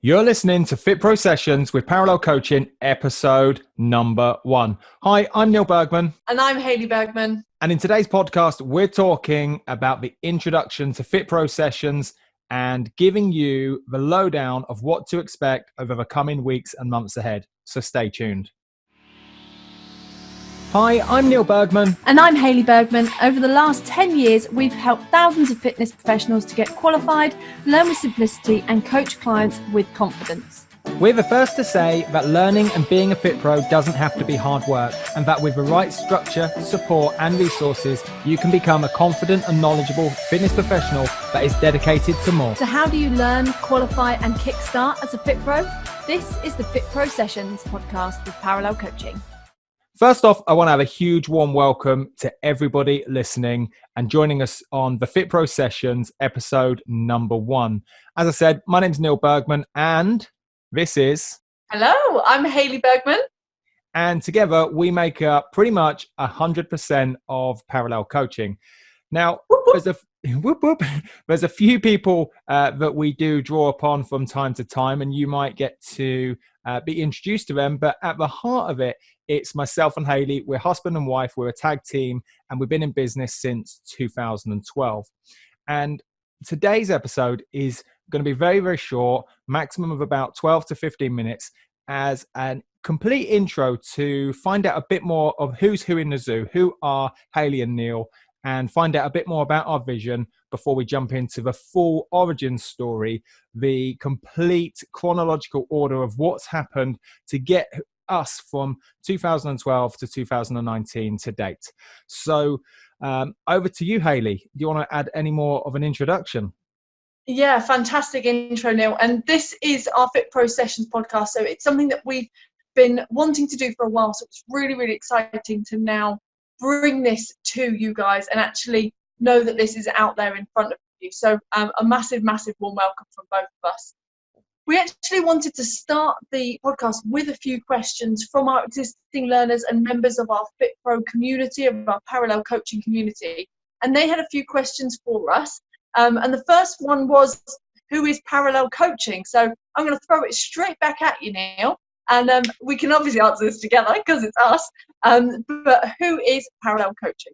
You're listening to FitPro Sessions with Parallel Coaching, episode number 1. Hi, I'm Neil Bergman. And I'm Hayley Bergman. And in today's podcast, we're talking about the introduction to FitPro Sessions and giving you the lowdown of what to expect over the coming weeks and months ahead. So stay tuned. Hi, I'm Neil Bergman. And I'm Hayley Bergman. Over the last 10 years, we've helped thousands of fitness professionals to get qualified, learn with simplicity, and coach clients with confidence. We're the first to say that learning and being a FitPro doesn't have to be hard work, and that with the right structure, support, and resources, you can become a confident and knowledgeable fitness professional that is dedicated to more. So how do you learn, qualify, and kickstart as a FitPro? This is the FitPro Sessions Podcast with Parallel Coaching. First off, I want to have a huge warm welcome to everybody listening and joining us on the FitPro Sessions episode number 1. As I said, my name's Neil Bergman and this is... Hello, I'm Hayley Bergman. And together we make up pretty much 100% of Parallel Coaching. Now, there's a few people that we do draw upon from time to time, and you might get to be introduced to them. But at the heart of it, it's myself and Hayley. We're husband and wife. We're a tag team, and we've been in business since 2012. And today's episode is going to be very, very short, maximum of about 12 to 15 minutes, as an complete intro to find out a bit more of who's who in the zoo, who are Hayley and Neil, and find out a bit more about our vision before we jump into the full origin story, the complete chronological order of what's happened to get us from 2012 to 2019 to date. So over to you, Hayley. Do you want to add any more of an introduction? Yeah, fantastic intro, Neil. And this is our FitPro Sessions podcast. So it's something that we've been wanting to do for a while. So it's really, really exciting to now bring this to you guys and actually know that this is out there in front of you. So a massive, massive warm welcome from both of us. We actually wanted to start the podcast with a few questions from our existing learners and members of our FitPro community, of our parallel coaching community. And they had a few questions for us. And the first one was, who is parallel coaching? So I'm going to throw it straight back at you, Neil. And we can obviously answer this together because it's us. But who is parallel coaching?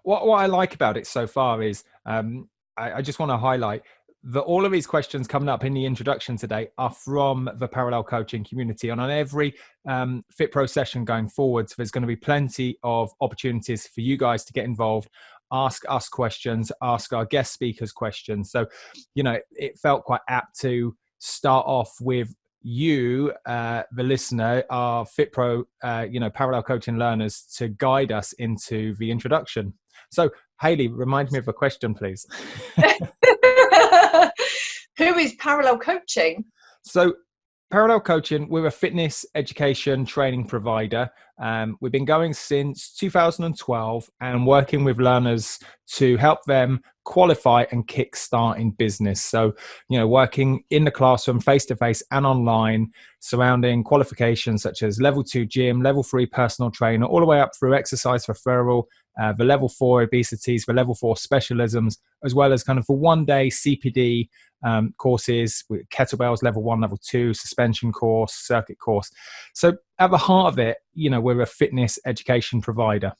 What I like about it so far is I just want to highlight that all of these questions coming up in the introduction today are from the parallel coaching community. And on every FitPro session going forwards, there's going to be plenty of opportunities for you guys to get involved, ask us questions, ask our guest speakers questions. So, it felt quite apt to start off with you, the listener, our FitPro, parallel coaching learners, to guide us into the introduction. So, Hayley, remind me of a question, please. Who is parallel coaching? So, parallel coaching, we're a fitness education training provider. We've been going since 2012 and working with learners to help them qualify and kickstart in business. So, working in the classroom, face-to-face and online, surrounding qualifications such as level 2 gym, level 3 personal trainer, all the way up through exercise referral, the level 4 obesities, the level 4 specialisms, as well as kind of for one-day CPD courses with kettlebells, level 1, level 2, suspension course, circuit course. So at the heart of it, we're a fitness education provider.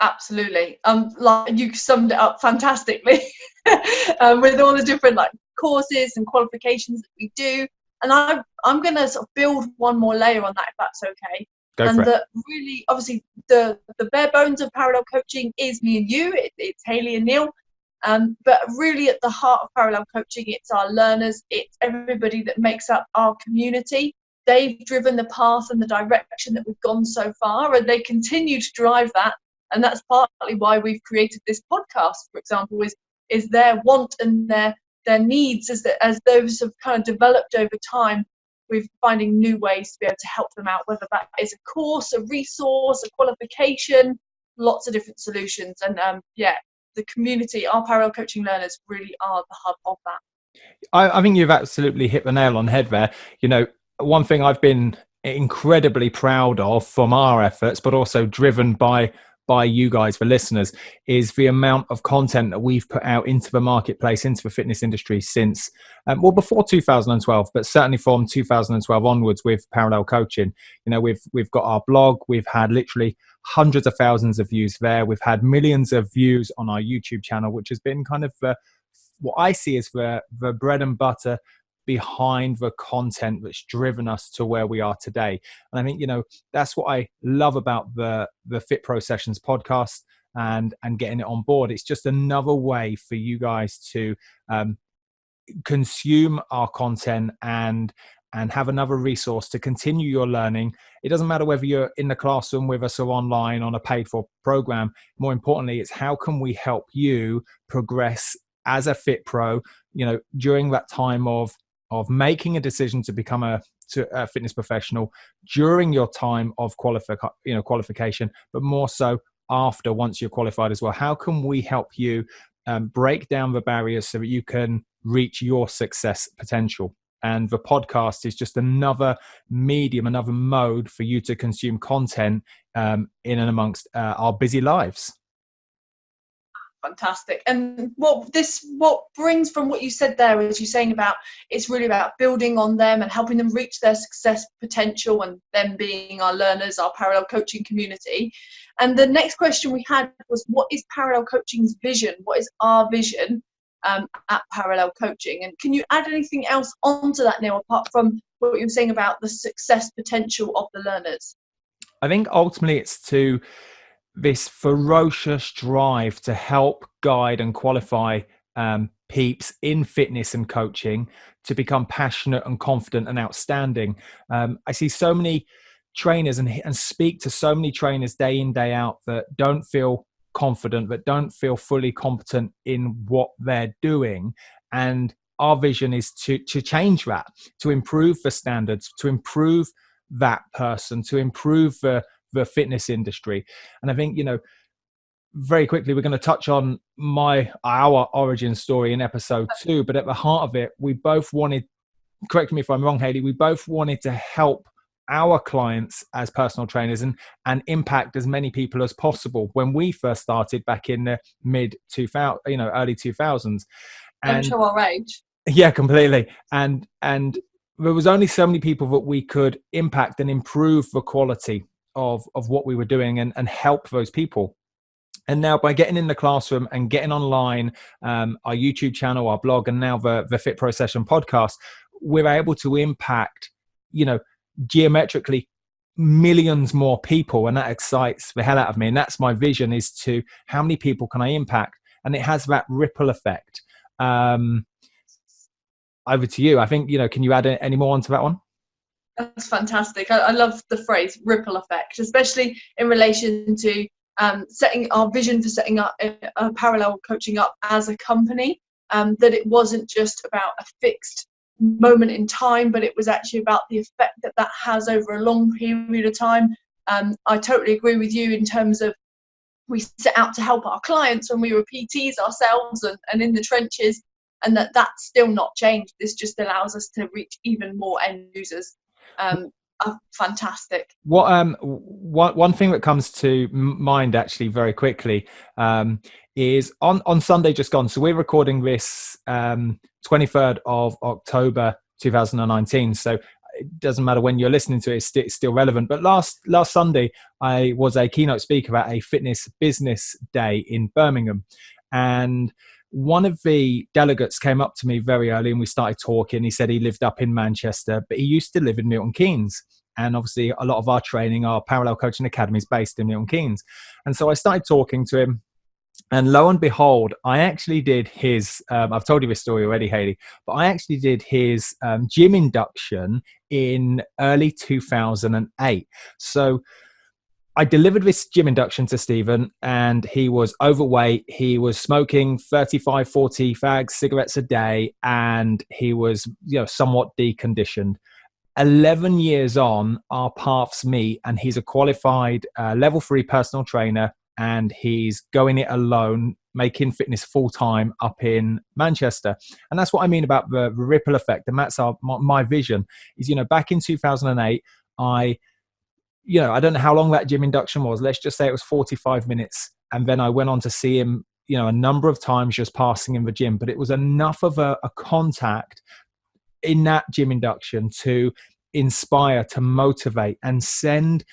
Absolutely. Like you summed it up fantastically with all the different courses and qualifications that we do. And I'm going to sort of build one more layer on that, if that's okay. That really, obviously, the bare bones of parallel coaching is me and you. It's Hayley and Neil. But really at the heart of parallel coaching, it's our learners. It's everybody that makes up our community. They've driven the path and the direction that we've gone so far, and they continue to drive that. And that's partly why we've created this podcast, for example, is their want and their needs as those have kind of developed over time. We're finding new ways to be able to help them out, whether that is a course, a resource, a qualification, lots of different solutions. And the community, our parallel coaching learners really are the hub of that. I think you've absolutely hit the nail on the head there. One thing I've been incredibly proud of from our efforts, but also driven by by you guys, the listeners, is the amount of content that we've put out into the marketplace, into the fitness industry since, before 2012, but certainly from 2012 onwards with parallel coaching. We've got our blog. We've had literally hundreds of thousands of views there. We've had millions of views on our YouTube channel, which has been kind of what I see as the bread and butter behind the content that's driven us to where we are today. And I think, that's what I love about the FitPro Sessions podcast and getting it on board. It's just another way for you guys to consume our content and have another resource to continue your learning. It doesn't matter whether you're in the classroom with us or online on a paid for program. More importantly, it's how can we help you progress as a FitPro, during that time of making a decision to become a fitness professional, during your time of qualification, but more so after, once you're qualified as well. How can we help you break down the barriers so that you can reach your success potential? And the podcast is just another medium, another mode for you to consume content in and amongst our busy lives. Fantastic. And what brings from what you said there is you saying about it's really about building on them and helping them reach their success potential, and them being our learners, our parallel coaching community. And the next question we had was, what is parallel coaching's vision? What is our vision at parallel coaching? And can you add anything else onto that, Neale, apart from what you were saying about the success potential of the learners? I think ultimately it's to this ferocious drive to help guide and qualify peeps in fitness and coaching to become passionate and confident and outstanding. I see so many trainers and speak to so many trainers day in, day out that don't feel confident, that don't feel fully competent in what they're doing. And our vision is to change that, to improve the standards, to improve that person, to improve the fitness industry. And I think, very quickly, we're going to touch on our origin story in episode 2, but at the heart of it, we both wanted, correct me if I'm wrong, Hayley, we both wanted to help our clients as personal trainers and impact as many people as possible when we first started back in the mid 2000, early 2000s. And don't show our age. Yeah, completely. And there was only so many people that we could impact and improve the quality of what we were doing and help those people. And now by getting in the classroom and getting online, our YouTube channel, our blog, and now the FitPro Session podcast, we're able to impact, geometrically millions more people. And that excites the hell out of me. And that's my vision, is to how many people can I impact? And it has that ripple effect. Over to you. I think, can you add any more onto that one? That's fantastic. I love the phrase ripple effect, especially in relation to setting our vision for setting up a parallel coaching up as a company, that it wasn't just about a fixed moment in time, but it was actually about the effect that has over a long period of time. I totally agree with you in terms of we set out to help our clients when we were PTs ourselves and in the trenches, and that's still not changed. This just allows us to reach even more end users. Fantastic. One thing that comes to mind actually very quickly is on Sunday just gone. So we're recording this 23rd of October 2019. So it doesn't matter when you're listening to it, it's still relevant. But last Sunday, I was a keynote speaker at a fitness business day in Birmingham. And one of the delegates came up to me very early and we started talking. He said he lived up in Manchester, but he used to live in Milton Keynes. And obviously a lot of our training, our parallel coaching academy is based in Milton Keynes. And so I started talking to him. And lo and behold, I actually did his, I've told you this story already, Hayley, but I actually did his gym induction in early 2008. So I delivered this gym induction to Stephen, and he was overweight. He was smoking 35, 40 fags, cigarettes a day, and he was, somewhat deconditioned. 11 years on, our paths meet, and he's a qualified level 3 personal trainer, and he's going it alone, making fitness full-time up in Manchester. And that's what I mean about the ripple effect. And that's my vision is, back in 2008, I I don't know how long that gym induction was. Let's just say it was 45 minutes. And then I went on to see him, a number of times just passing in the gym, but it was enough of a contact in that gym induction to inspire, to motivate, and send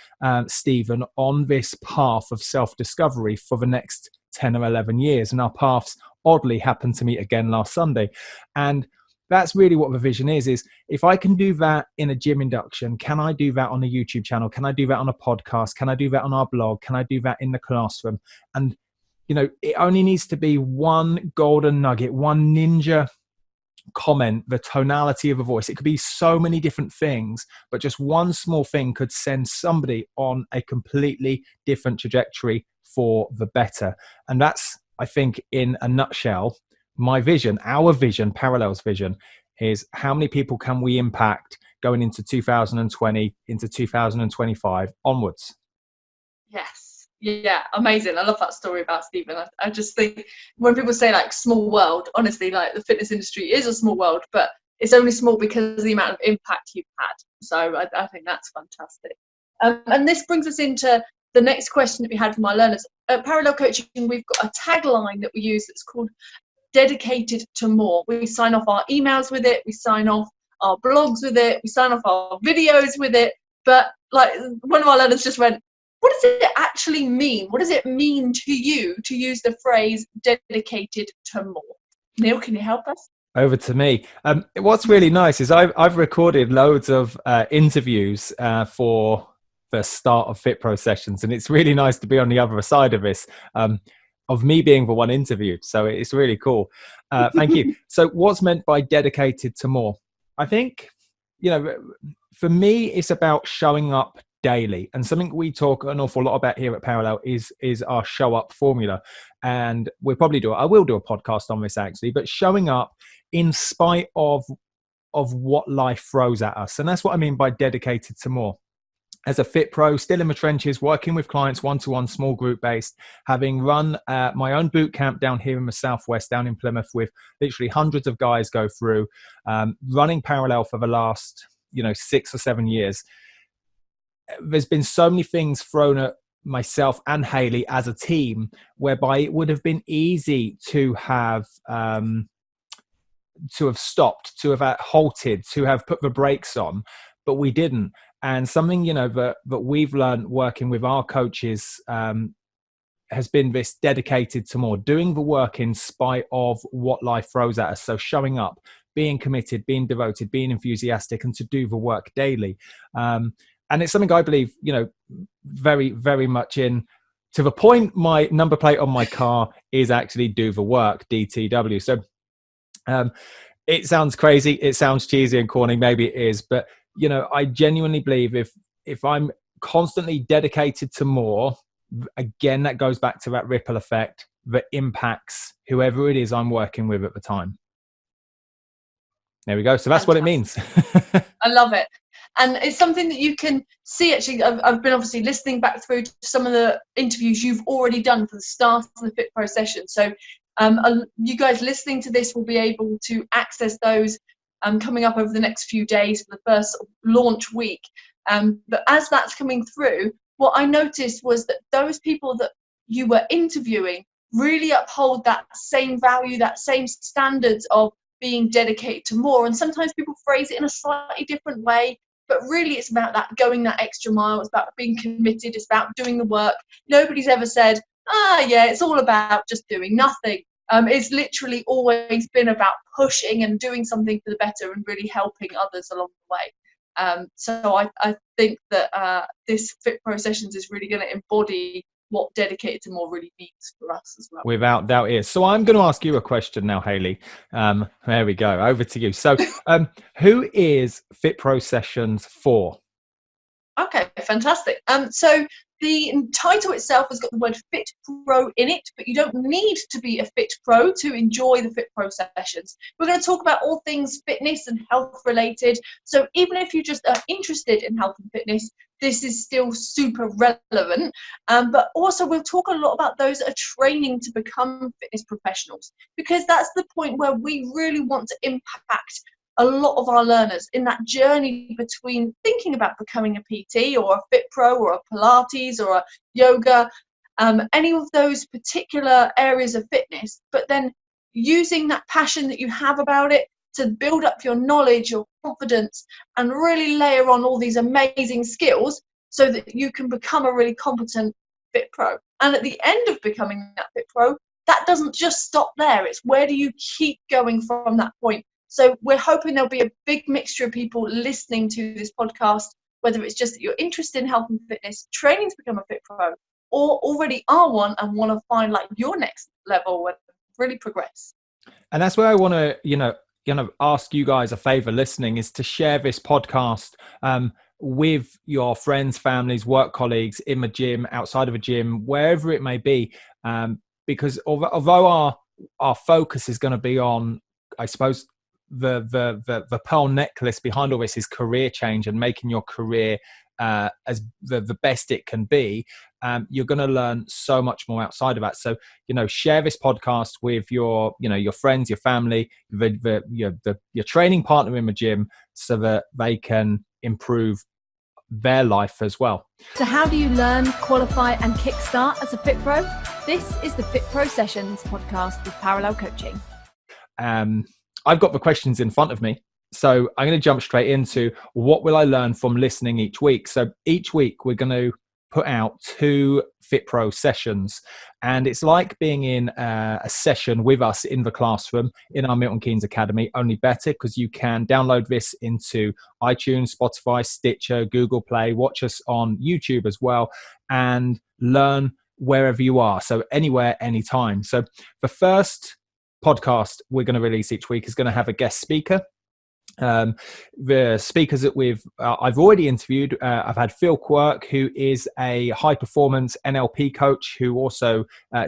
Stephen on this path of self-discovery for the next 10 or 11 years. And our paths oddly happened to meet again last Sunday. And that's really what the vision is if I can do that in a gym induction, can I do that on a YouTube channel? Can I do that on a podcast? Can I do that on our blog? Can I do that in the classroom? And, it only needs to be one golden nugget, one ninja comment, the tonality of a voice. It could be so many different things, but just one small thing could send somebody on a completely different trajectory for the better. And that's, I think, in a nutshell, my vision, our vision, Parallel's vision, is how many people can we impact going into 2020, into 2025 onwards. Yes. Yeah, amazing. I love that story about Stephen. I just think when people say like small world, honestly, like the fitness industry is a small world, but it's only small because of the amount of impact you've had. So I think that's fantastic. And this brings us into the next question that we had from our learners. At Parallel Coaching, we've got a tagline that we use that's called dedicated to more. We sign off our emails with it. We sign off our blogs with it. We sign off our videos with it. But like one of our learners just went, what does it actually mean? What does it mean to you to use the phrase dedicated to more? Neil, can you help us? Over to me. What's really nice is I've recorded loads of interviews for the start of FitPro Sessions, and it's really nice to be on the other side of this, of me being the one interviewed. So it's really cool. Thank you. So what's meant by dedicated to more? I think, for me, it's about showing up daily, and something we talk an awful lot about here at Parallel is our show up formula. And I will do a podcast on this actually, but showing up in spite of what life throws at us. And that's what I mean by dedicated to more. As a Fit Pro, still in the trenches, working with clients one-to-one, small group based, having run my own boot camp down here in the Southwest, down in Plymouth, with literally hundreds of guys go through, running Parallel for the last 6 or 7 years. There's been so many things thrown at myself and Hayley as a team, whereby it would have been easy to have stopped, to have halted, to have put the brakes on, but we didn't. And something that we've learned working with our coaches has been this dedicated to more, doing the work in spite of what life throws at us. So showing up, being committed, being devoted, being enthusiastic, and to do the work daily. And it's something I believe, very, very much in, to the point my number plate on my car is actually do the work, DTW. So it sounds crazy. It sounds cheesy and corny. Maybe it is. But, I genuinely believe if I'm constantly dedicated to more, again, that goes back to that ripple effect that impacts whoever it is I'm working with at the time. There we go. So that's Fantastic. What it means. I love it. And it's something that you can see, actually. I've been obviously listening back through to some of the interviews you've already done for the start of the FitPro session. So you guys listening to this will be able to access those coming up over the next few days for the first launch week. But as that's coming through, what I noticed was that those people that you were interviewing really uphold that same value, that same standards of being dedicated to more. And sometimes people phrase it in a slightly different way, but really it's about that going that extra mile. It's about being committed. It's about doing the work. Nobody's ever said, it's all about just doing nothing. It's literally always been about pushing and doing something for the better and really helping others along the way. So I think that this FitPro Sessions is really going to embody what dedicated to more really means for us as well. Without doubt is. So I'm going to ask you a question now, Hayley. There we go. Over to you. So who is FitPro Sessions for? Okay, fantastic. So the title itself has got the word Fit Pro in it, but you don't need to be a Fit Pro to enjoy the FitPro Sessions. We're going to talk about all things fitness and health related. So even if you just are interested in health and fitness, this is still super relevant. But also we'll talk a lot about those that are training to become fitness professionals, because that's the point where we really want to impact a lot of our learners in that journey between thinking about becoming a PT or a FitPro or a Pilates or a yoga, any of those particular areas of fitness, but then using that passion that you have about it to build up your knowledge, your confidence, and really layer on all these amazing skills so that you can become a really competent FitPro. And at the end of becoming that FitPro, that doesn't just stop there. It's where do you keep going from that point? So we're hoping there'll be a big mixture of people listening to this podcast, whether it's just that you're interested in health and fitness, training to become a FitPro, or already are one and want to find like your next level and really progress. And that's where I want to, ask you guys a favor listening, is to share this podcast with your friends, families, work colleagues, in the gym, outside of a gym, wherever it may be. Because although our focus is going to be on, I suppose, the pearl necklace behind all this is career change and making your career as the best it can be, you're going to learn so much more outside of that. So, share this podcast with your friends, your family, your training partner in the gym, so that they can improve their life as well. So how do you learn, qualify and kickstart as a FitPro? This is the FitPro Sessions Podcast with Parallel Coaching. I've got the questions in front of me. So I'm going to jump straight into what will I learn from listening each week. So each week we're going to put out 2 FitPro sessions, and it's like being in a session with us in the classroom in our Milton Keynes Academy, only better, because you can download this into iTunes, Spotify, Stitcher, Google Play, watch us on YouTube as well, and learn wherever you are. So anywhere, anytime. So the first podcast we're going to release each week is going to have a guest speaker. The speakers that I've already interviewed, I've had Phil Quirk, who is a high performance NLP coach who also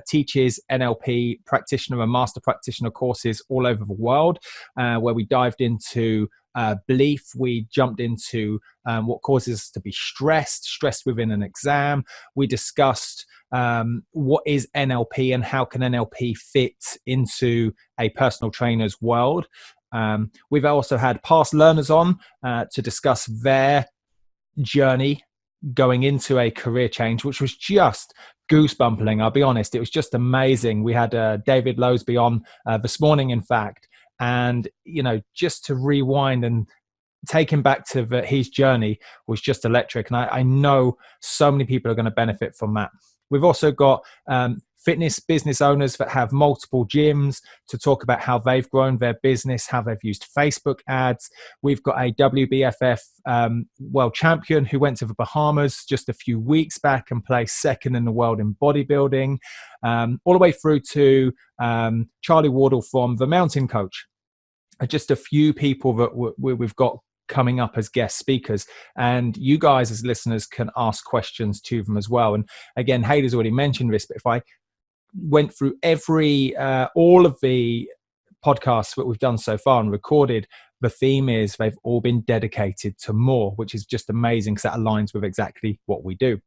teaches NLP practitioner and master practitioner courses all over the world, where we dived into belief. We jumped into what causes us to be stressed within an exam. We discussed what is NLP and how can NLP fit into a personal trainer's world. We've also had past learners on to discuss their journey going into a career change, which was just goosebumping. I'll be honest, it was just amazing. We had David Lowsby on this morning, in fact, and just to rewind and take him back to his journey was just electric. And I know so many people are going to benefit from that. We've also got fitness business owners that have multiple gyms to talk about how they've grown their business, how they've used Facebook ads. We've got a WBFF world champion who went to the Bahamas just a few weeks back and placed second in the world in bodybuilding, all the way through to Charlie Wardle from The Mountain Coach. Just a few people that we've got coming up as guest speakers, and you guys as listeners can ask questions to them as well. And again, Hayley's already mentioned this, but if I went through all of the podcasts that we've done so far and recorded, the theme is they've all been dedicated to more, which is just amazing because that aligns with exactly what we do.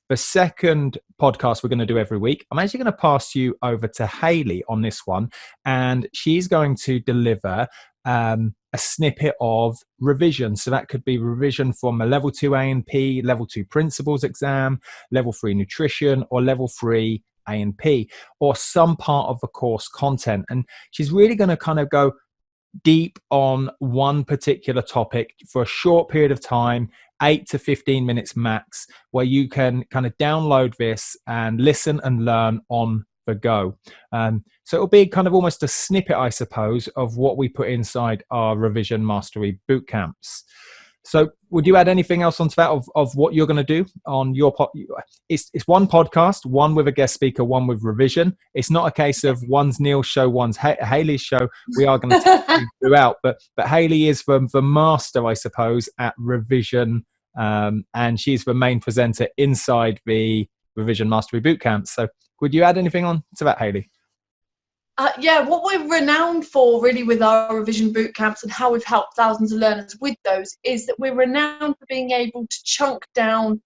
The second podcast we're going to do every week, I'm actually going to pass you over to Hayley on this one, and she's going to deliver a snippet of revision. So that could be revision from a level 2 A&P, level 2 principles exam, level 3 nutrition, or level 3 A&P, or some part of the course content. And she's really going to kind of go deep on one particular topic for a short period of time, 8 to 15 minutes max, where you can kind of download this and listen and learn on the go. So it'll be kind of almost a snippet, I suppose, of what we put inside our revision mastery boot camps. So would you add anything else onto that of what you're going to do on your it's one podcast, one with a guest speaker, one with revision. It's not a case of one's Neil's show, one's Hayley's show. We are going to take you throughout, but Hayley is the master, I suppose, at revision, and she's the main presenter inside the revision mastery boot camp. So would you add anything on to that, Hayley? Yeah, what we're renowned for really with our revision boot camps and how we've helped thousands of learners with those is that we're renowned for being able to chunk down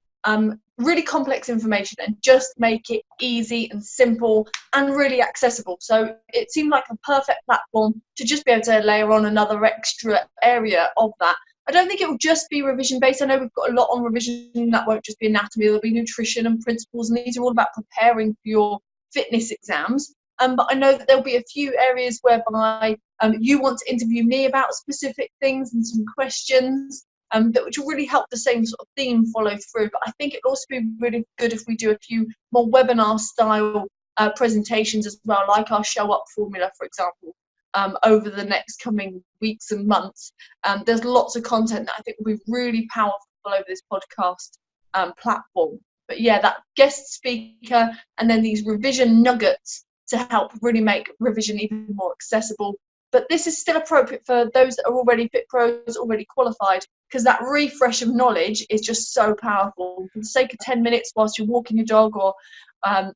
really complex information and just make it easy and simple and really accessible. So it seemed like a perfect platform to just be able to layer on another extra area of that. I don't think it will just be revision based. I know we've got a lot on revision. That won't just be anatomy. There'll be nutrition and principles, and these are all about preparing for your fitness exams. But I know that there'll be a few areas whereby you want to interview me about specific things and some questions which will really help the same sort of theme follow through. But I think it'll also be really good if we do a few more webinar style presentations as well, like our show up formula, for example, over the next coming weeks and months. There's lots of content that I think will be really powerful over this podcast platform. But yeah, that guest speaker and then these revision nuggets to help really make revision even more accessible. But this is still appropriate for those that are already FitPros, already qualified, because that refresh of knowledge is just so powerful. For the sake of 10 minutes whilst you're walking your dog or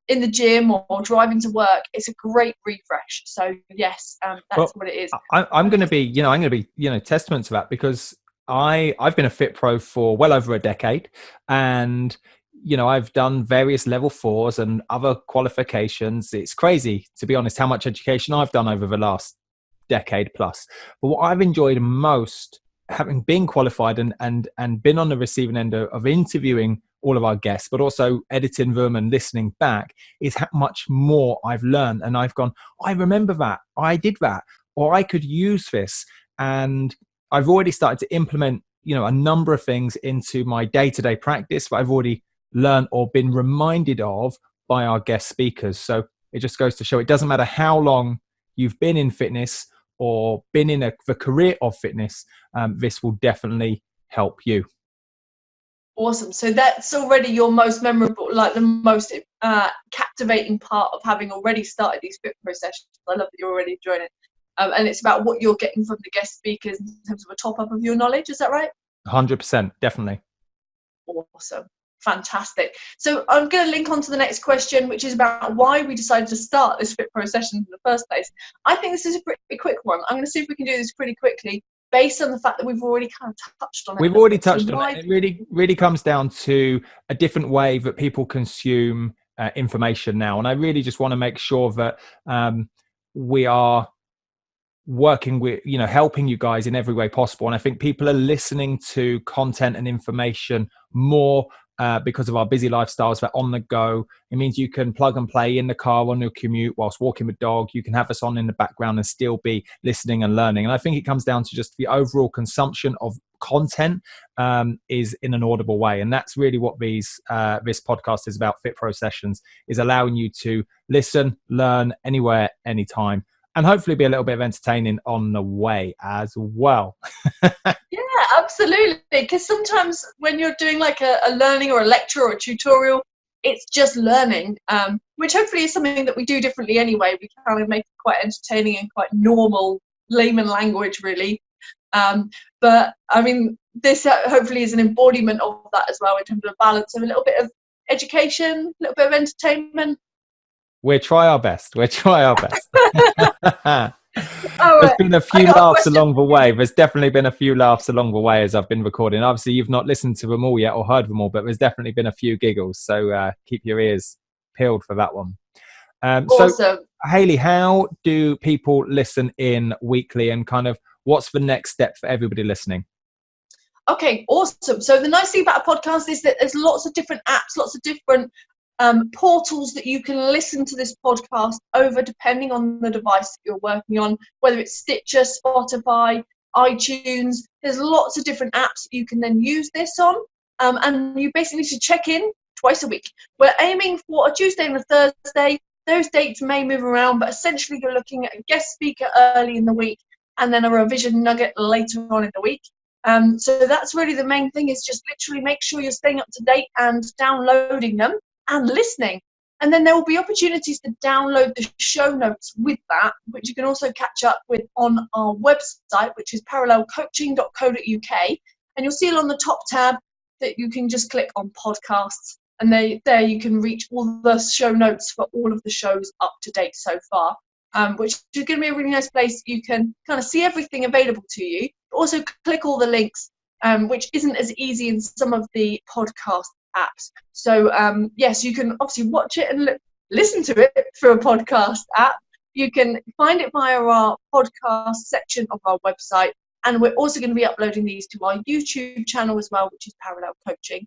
in the gym or driving to work, it's a great refresh. So yes, that's what it is. I'm going to be, testament to that, because I've been a FitPro for well over a decade, and I've done various level 4s and other qualifications. It's crazy, to be honest, how much education I've done over the last decade plus. But what I've enjoyed most, having been qualified and been on the receiving end of interviewing all of our guests, but also editing them and listening back, is how much more I've learned. And I've gone, I remember that, I did that, or I could use this. And I've already started to implement, a number of things into my day-to-day practice that I've already learned or been reminded of by our guest speakers. So it just goes to show it doesn't matter how long you've been in fitness or been in the career of fitness, this will definitely help you. Awesome. So that's already your most memorable, like the most captivating part of having already started these FitPro sessions. I love that you're already enjoying it. And it's about what you're getting from the guest speakers in terms of a top up of your knowledge. Is that right? 100%, definitely. Awesome. Fantastic. So I'm going to link on to the next question, which is about why we decided to start this FitPro session in the first place. I think this is a pretty quick one. I'm going to see if we can do this pretty quickly based on the fact that we've already kind of touched on it. We've already touched on it. It really comes down to a different way that people consume information now. And I really just want to make sure that we are working with, helping you guys in every way possible. And I think people are listening to content and information more because of our busy lifestyles. That on the go, it means you can plug and play in the car on your commute whilst walking the dog. You can have us on in the background and still be listening and learning. And I think it comes down to just the overall consumption of content is in an audible way. And that's really what this podcast is about. FitPro Sessions is allowing you to listen, learn anywhere, anytime, and hopefully be a little bit of entertaining on the way as well. Yeah, absolutely. Because sometimes when you're doing like a learning or a lecture or a tutorial, it's just learning, which hopefully is something that we do differently anyway. We kind of make it quite entertaining and quite normal layman language, really. But I mean, this hopefully is an embodiment of that as well, in terms of a balance of a little bit of education, a little bit of entertainment. We'll try our best. There's been a few laughs along the way. There's definitely been a few laughs along the way as I've been recording. Obviously, you've not listened to them all yet or heard them all, but there's definitely been a few giggles. So keep your ears peeled for that one. Awesome. So, Hayley, how do people listen in weekly, and kind of what's the next step for everybody listening? Okay, awesome. So the nice thing about a podcast is that there's lots of different apps, lots of different portals that you can listen to this podcast over, depending on the device that you're working on, whether it's Stitcher, Spotify, iTunes. There's lots of different apps that you can then use this on, and you basically need to check in twice a week. We're aiming for a Tuesday and a Thursday. Those dates may move around, but essentially you're looking at a guest speaker early in the week and then a revision nugget later on in the week. So that's really the main thing, is just literally make sure you're staying up to date and downloading them and listening. And then there will be opportunities to download the show notes with that, which you can also catch up with on our website, which is parallelcoaching.co.uk. And you'll see on the top tab that you can just click on podcasts, and there you can reach all the show notes for all of the shows up to date so far, which is going to be a really nice place. You can kind of see everything available to you, but also click all the links, which isn't as easy in some of the podcast apps. So yes, you can obviously watch it and listen to it through a podcast app. You can find it via our podcast section of our website. And we're also going to be uploading these to our YouTube channel as well, which is Parallel Coaching.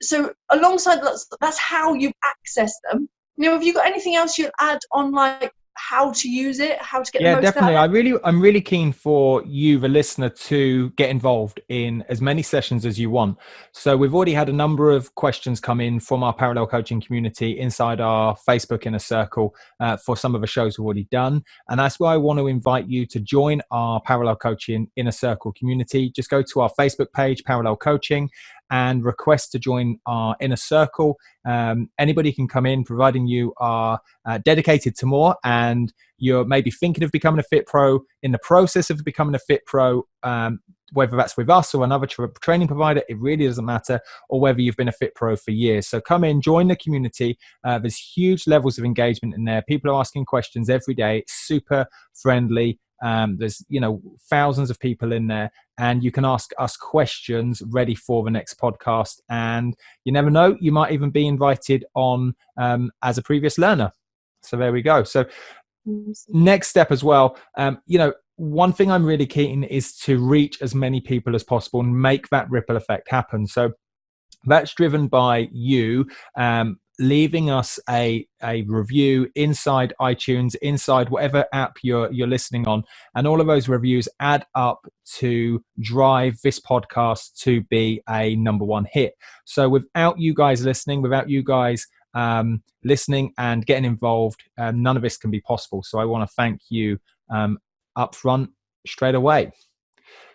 So alongside that's how you access them. Now, have you got anything else you'd add on, like how to use it, how to get the most definitely. out of it? I'm really keen for you, the listener, to get involved in as many sessions as you want. So we've already had a number of questions come in from our Parallel Coaching community inside our Facebook Inner Circle for some of the shows we've already done. And that's why I want to invite you to join our Parallel Coaching Inner Circle community. Just go to our Facebook page, Parallel Coaching, and request to join our inner circle. Anybody can come in, providing you are dedicated to more and you're maybe thinking of becoming a Fit Pro, in the process of becoming a Fit Pro, whether that's with us or another training provider, it really doesn't matter, or whether you've been a Fit Pro for years. So come in, join the community. There's huge levels of engagement in there. People are asking questions every day. It's super friendly. There's thousands of people in there, and you can ask us questions ready for the next podcast, and you never know, you might even be invited on as a previous learner. So there we go. So next step as well, one thing I'm really keen is to reach as many people as possible and make that ripple effect happen. So that's driven by you leaving us a review inside iTunes, inside whatever app you're listening on, and all of those reviews add up to drive this podcast to be a #1 hit. So without you guys listening, without you guys listening and getting involved, none of this can be possible. So I want to thank you up front straight away.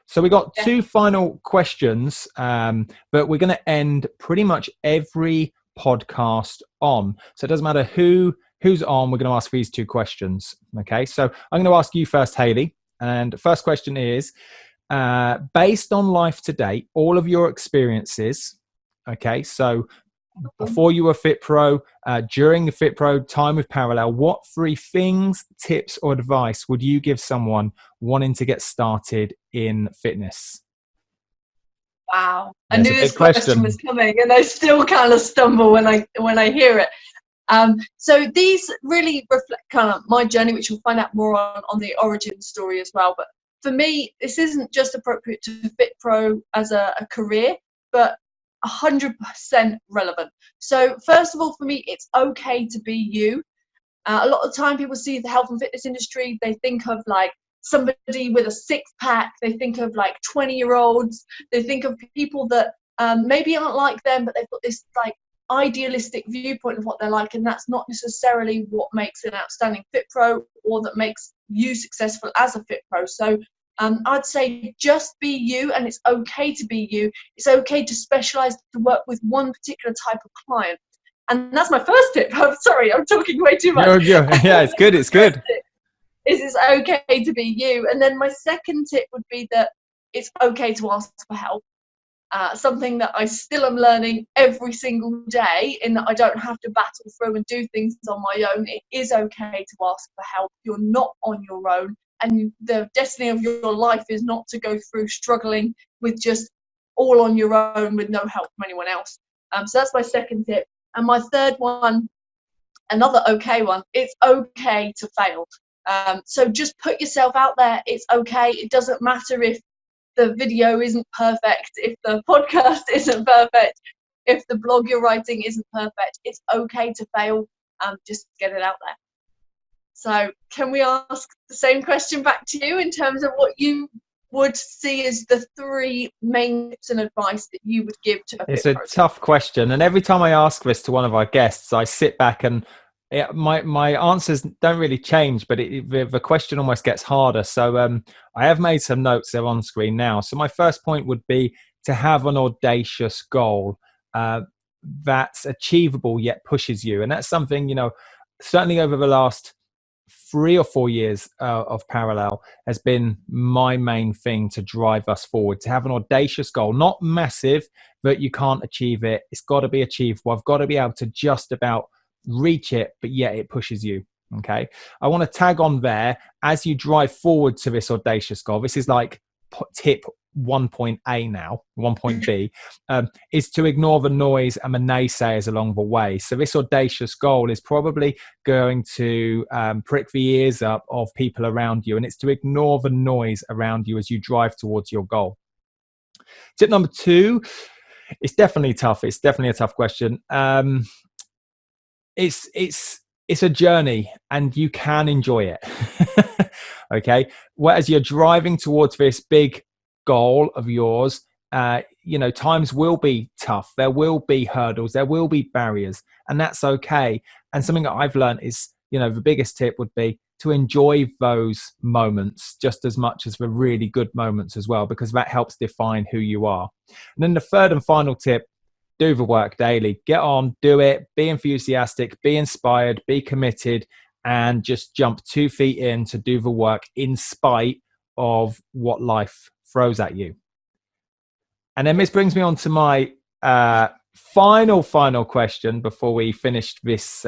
So we got two final questions, but we're going to end pretty much every podcast on. So it doesn't matter who's on, we're going to ask these two questions. Okay, so I'm going to ask you first, Hayley. And the first question is, based on life to date, all of your experiences, okay, so before you were Fit Pro, during the Fit Pro time with Parallel, what 3 things, tips, or advice would you give someone wanting to get started in fitness? Wow, I knew this question was coming, and I still kind of stumble when I hear it. So these really reflect kind of my journey, which we'll find out more on the origin story as well. But for me, this isn't just appropriate to Fit Pro as a career, but 100% relevant. So first of all, for me, it's okay to be you. A lot of the time people see the health and fitness industry, they think of like somebody with a 6-pack, they think of like 20-year-olds, they think of people that maybe aren't like them, but they've got this like idealistic viewpoint of what they're like, and that's not necessarily what makes an outstanding Fit Pro or that makes you successful as a Fit Pro. So I'd say just be you, and it's okay to be you. It's okay to specialize, to work with one particular type of client. And that's my first tip. I'm sorry, I'm talking way too much. Yeah, it's good. It's good. It's okay to be you. And then my second tip would be that it's okay to ask for help. Something that I still am learning every single day, in that I don't have to battle through and do things on my own. It is okay to ask for help. You're not on your own. And the destiny of your life is not to go through struggling with just all on your own with no help from anyone else. So that's my second tip. And my third one, another okay one, it's okay to fail. So just put yourself out there. It's okay. It doesn't matter if the video isn't perfect, if the podcast isn't perfect, if the blog you're writing isn't perfect. It's okay to fail. Just get it out there. So can we ask the same question back to you in terms of what you would see as the 3 main tips and advice that you would give to a It's a tough question. And every time I ask this to one of our guests, I sit back and my answers don't really change, but the question almost gets harder. So I have made some notes there on screen now. So my first point would be to have an audacious goal that's achievable yet pushes you. And that's something, certainly over the last 3 or 4 years of Parallel has been my main thing to drive us forward, to have an audacious goal, not massive, but you can't achieve it. It's got to be achievable. I've got to be able to just about reach it, but yet it pushes you. Okay. I want to tag on there as you drive forward to this audacious goal. This is like tip 1.A now, 1.B, is to ignore the noise and the naysayers along the way. So this audacious goal is probably going to prick the ears up of people around you, and it's to ignore the noise around you as you drive towards your goal. Tip number 2, it's definitely tough. It's definitely a tough question. It's a journey, and you can enjoy it. Okay. Whereas you're driving towards this big goal of yours, times will be tough. There will be hurdles. There will be barriers, and that's okay. And something that I've learned is, the biggest tip would be to enjoy those moments just as much as the really good moments as well, because that helps define who you are. And then the third and final tip, do the work daily. Get on, do it, be enthusiastic, be inspired, be committed, and just jump 2 feet in to do the work in spite of what life throws at you. And then this brings me on to my final question before we finish this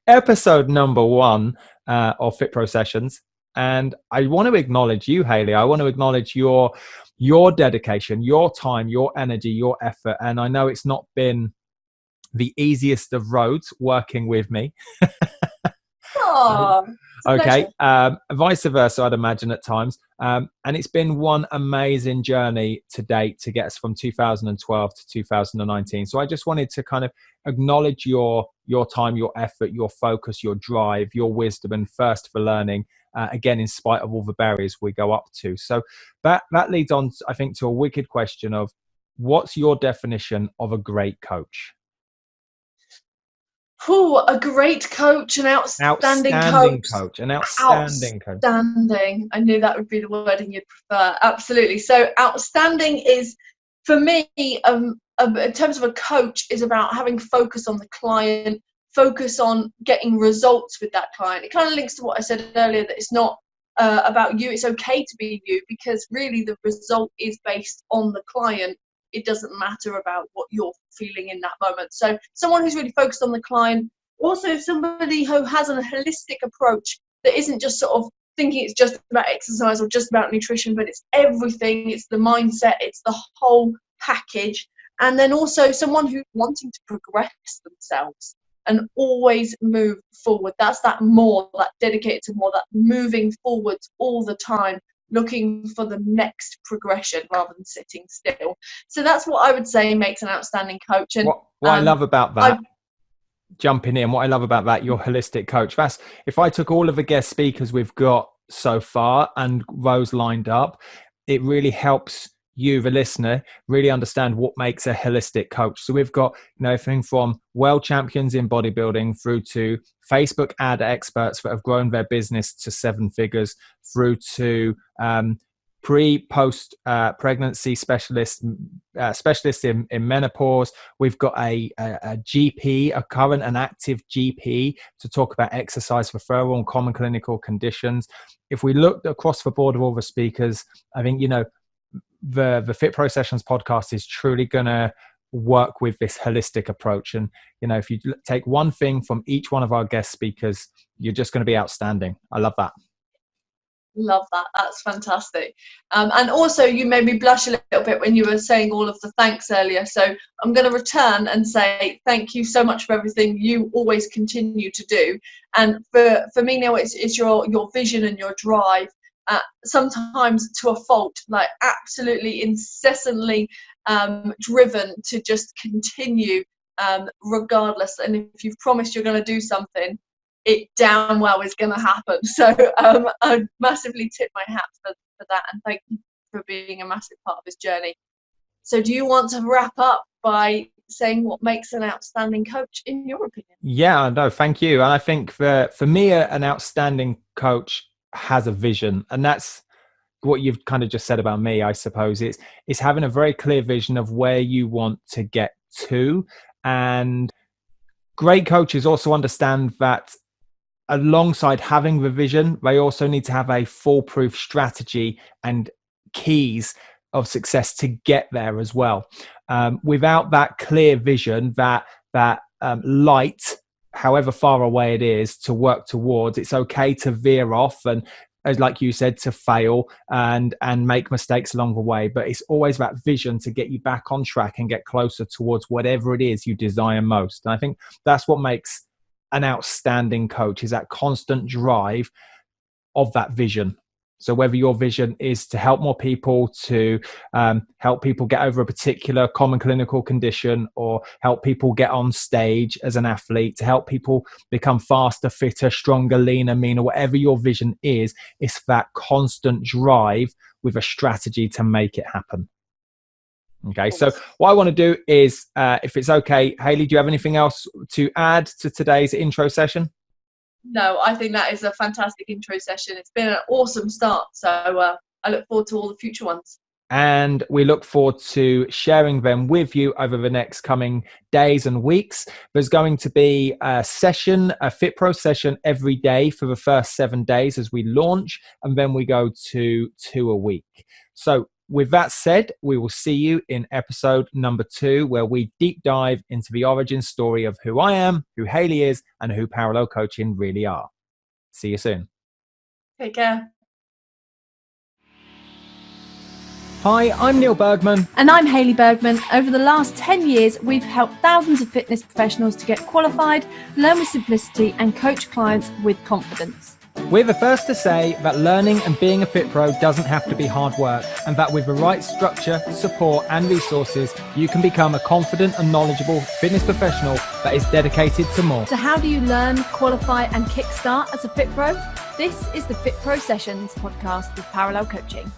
episode number 1 of FitPro Sessions. And I want to acknowledge you, Hayley. I want to acknowledge your dedication, your time, your energy, your effort. And I know it's not been the easiest of roads working with me. Oh, okay. Vice versa, I'd imagine at times. And it's been one amazing journey to date to get us from 2012 to 2019. So I just wanted to kind of acknowledge your time, your effort, your focus, your drive, your wisdom and thirst for learning, again, in spite of all the barriers we go up to. So that leads on, I think, to a wicked question of, what's your definition of a great coach? A great coach, an outstanding coach. An outstanding coach. Outstanding. I knew that would be the wording you'd prefer. Absolutely. So outstanding is, for me, in terms of a coach, is about having focus on the client, focus on getting results with that client. It kind of links to what I said earlier, that it's not about you. It's okay to be you, because really the result is based on the client. It doesn't matter about what you're feeling in that moment. So someone who's really focused on the client, also somebody who has a holistic approach that isn't just sort of thinking it's just about exercise or just about nutrition, but it's everything. It's the mindset, it's the whole package. And then also someone who's wanting to progress themselves and always move forward. That's that dedicated to more, that moving forwards all the time, looking for the next progression rather than sitting still. So that's what I would say makes an outstanding coach. And what I love about that, jumping in, what I love about that, your holistic coach, that's, if I took all of the guest speakers we've got so far and those lined up, it really helps you, the listener, really understand what makes a holistic coach. So we've got, everything from world champions in bodybuilding through to Facebook ad experts that have grown their business to 7 figures, through to pre-post pregnancy specialists in menopause. We've got a GP, a current and active GP, to talk about exercise referral and common clinical conditions. If we looked across the board of all the speakers, I think, the FitPro Sessions podcast is truly going to work with this holistic approach. And, if you take one thing from each one of our guest speakers, you're just going to be outstanding. I love that. Love that. That's fantastic. And also, you made me blush a little bit when you were saying all of the thanks earlier. So I'm going to return and say thank you so much for everything you always continue to do. And for me now, it's your vision and your drive. Sometimes to a fault, like absolutely incessantly driven to just continue regardless. And if you've promised you're going to do something, it damn well is going to happen. So I massively tip my hat for that, and thank you for being a massive part of this journey. So do you want to wrap up by saying what makes an outstanding coach in your opinion? Yeah, no, thank you. And I think for me, an outstanding coach has a vision, and that's what you've kind of just said about me. I suppose it's having a very clear vision of where you want to get to. And great coaches also understand that alongside having the vision, they also need to have a foolproof strategy and keys of success to get there as well. Without that clear vision, that light, however far away it is, to work towards, it's okay to veer off and as like you said, to fail and make mistakes along the way, but it's always that vision to get you back on track and get closer towards whatever it is you desire most. And I think that's what makes an outstanding coach, is that constant drive of that vision. So whether your vision is to help more people, to help people get over a particular common clinical condition, or help people get on stage as an athlete, to help people become faster, fitter, stronger, leaner, meaner, whatever your vision is, it's that constant drive with a strategy to make it happen. Okay, so what I want to do is, if it's okay, Hayley, do you have anything else to add to today's intro session? No, I think that is a fantastic intro session. It's been an awesome start. So I look forward to all the future ones. And we look forward to sharing them with you over the next coming days and weeks. There's going to be a session, a FitPro session every day for the first 7 days as we launch, and then we go to 2 a week. So with that said, we will see you in episode number 2, where we deep dive into the origin story of who I am, who Hayley is, and who Parallel Coaching really are. See you soon. Take care. Hi, I'm Neil Bergman. And I'm Hayley Bergman. Over the last 10 years, we've helped thousands of fitness professionals to get qualified, learn with simplicity, and coach clients with confidence. We're the first to say that learning and being a Fit Pro doesn't have to be hard work, and that with the right structure, support, and resources, you can become a confident and knowledgeable fitness professional that is dedicated to more. So how do you learn, qualify, and kickstart as a Fit Pro? This is the FitPro Sessions Podcast with Parallel Coaching.